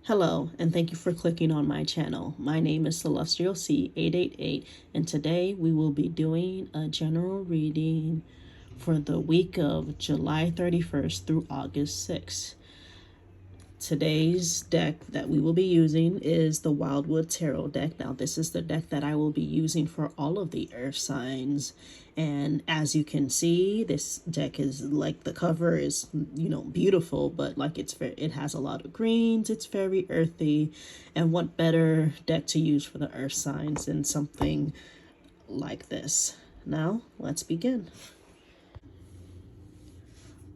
Hello, and thank you for clicking on my channel. My name is Celestial C888, and today we will be doing a general reading for the week of July 31st through August 6th. Today's deck that we will be using is the Wildwood Tarot deck. Now, this is the deck that I will be using for all of the earth signs. And as you can see, this deck is like the cover is, beautiful, but like it has a lot of greens. It's very earthy. And what better deck to use for the earth signs than something like this? Now, let's begin.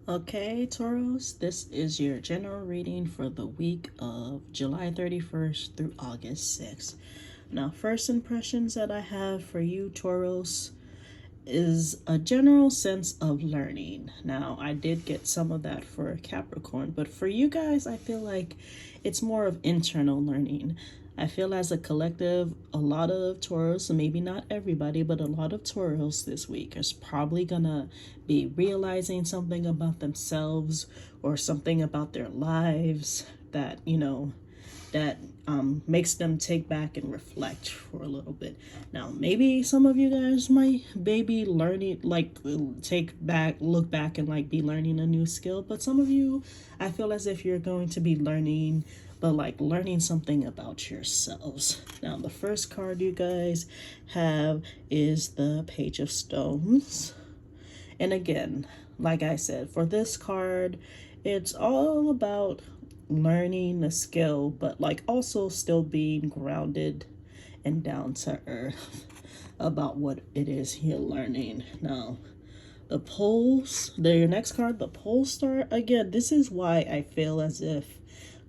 Okay, Taurus, this is your general reading for the week of July 31st through August 6th. Now, first impressions that I have for you, Taurus, is a general sense of learning. Now, I did get some of that for Capricorn, but for you guys, I feel like it's more of internal learning. I feel as a collective, a lot of Taurus, maybe not everybody, but a lot of Taurus this week is probably gonna be realizing something about themselves or something about their lives that, that makes them take back and reflect for a little bit. Now, maybe some of you guys might maybe learning, like look back and like be learning a new skill. But some of you, I feel as if you're going to be learning, but like learning something about yourselves. Now, the first card you guys have is the Page of Stones. And again, like I said, for this card, it's all about learning a skill, but like also still being grounded and down to earth about what it is you're learning. Now, your next card, the Pole Star. Again, this is why I feel as if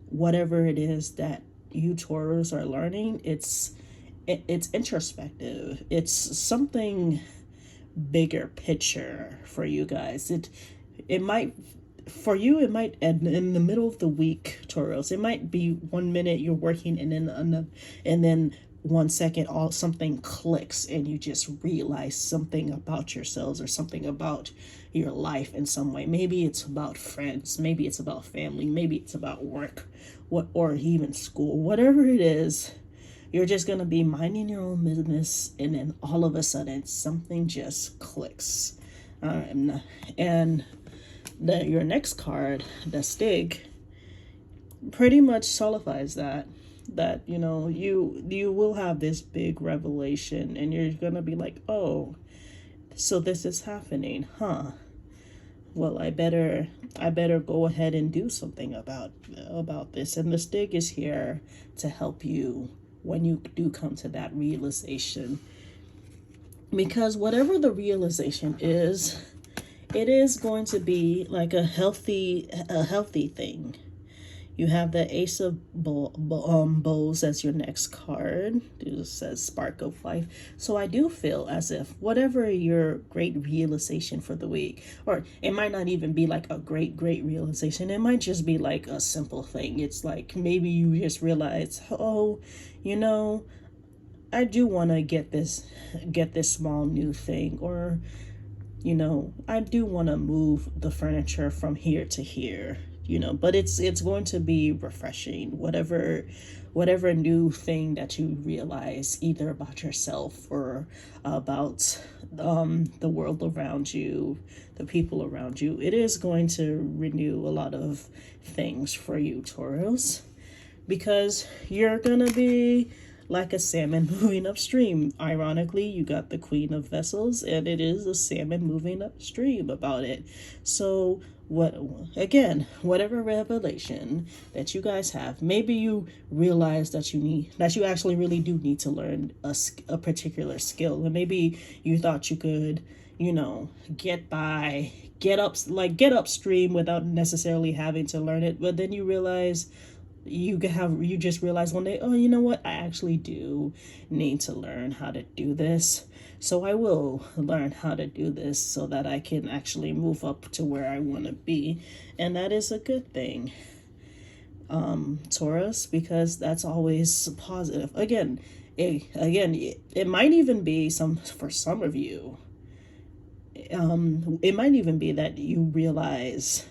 whatever it is that you Taurus are learning, it's introspective. It's something bigger picture for you guys. It might, for you, it might, in the middle of the week, Taurus, it might be 1 minute you're working and then another, and then 1 second all something clicks and you just realize something about yourselves or something about your life in some way. Maybe it's about friends, maybe it's about family, maybe it's about work, or even school. Whatever it is, you're just gonna be minding your own business, and then all of a sudden something just clicks. And your next card, the Stig, pretty much solidifies that you will have this big revelation, and you're gonna be like, oh, so this is happening, huh? Well, I better go ahead and do something about this. And the Stig is here to help you when you do come to that realization, because whatever the realization is, it is going to be like a healthy thing. You have the Ace of Bows as your next card. It says Spark of Life. So I do feel as if whatever your great realization for the week, or it might not even be like a great realization. It might just be like a simple thing. It's like maybe you just realize, oh, I do want to get this small new thing, or I do want to move the furniture from here to here, but it's going to be refreshing, whatever new thing that you realize, either about yourself or about the world around you, the people around you. It is going to renew a lot of things for you, Taurus, because you're gonna be like a salmon moving upstream. Ironically, you got the Queen of Vessels, and it is a salmon moving upstream about it. So whatever revelation that you guys have, maybe you realize that you actually really do need to learn a particular skill, and maybe you thought you could get upstream without necessarily having to learn it, but then you realize you just realize one day, oh, you know what, I actually do need to learn how to do this, so I will learn how to do this so that I can actually move up to where I want to be. And that is a good thing, Taurus, because that's always positive. It might even be for some of you, it might even be that you realize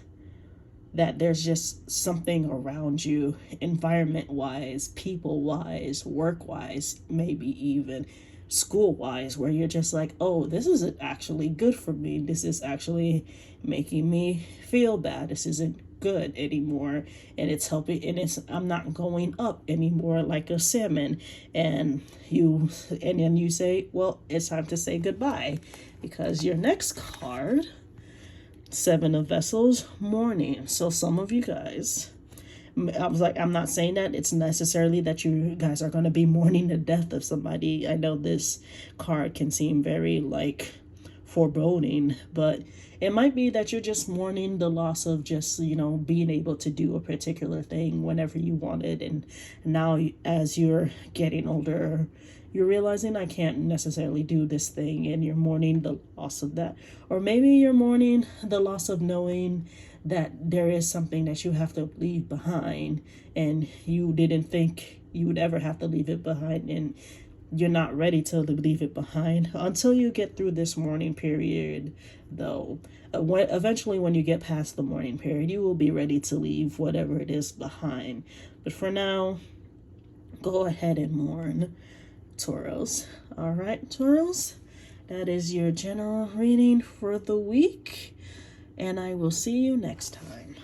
that there's just something around you, environment wise, people wise, work wise, maybe even school wise, where you're just like, oh, this isn't actually good for me. This is actually making me feel bad. This isn't good anymore, and it's helping, and it's, I'm not going up anymore like a salmon. And then you say, well, it's time to say goodbye, because your next card, Seven of Vessels, mourning. So some of you guys, I was like, I'm not saying that it's necessarily that you guys are going to be mourning the death of somebody. I know this card can seem very like foreboding, but it might be that you're just mourning the loss of just, being able to do a particular thing whenever you wanted. And now, as you're getting older, you're realizing I can't necessarily do this thing, and you're mourning the loss of that. Or maybe you're mourning the loss of knowing that there is something that you have to leave behind, and you didn't think you would ever have to leave it behind, and you're not ready to leave it behind until you get through this mourning period, though. Eventually, when you get past the mourning period, you will be ready to leave whatever it is behind. But for now, go ahead and mourn, Taurus. All right, Taurus, that is your general reading for the week, and I will see you next time.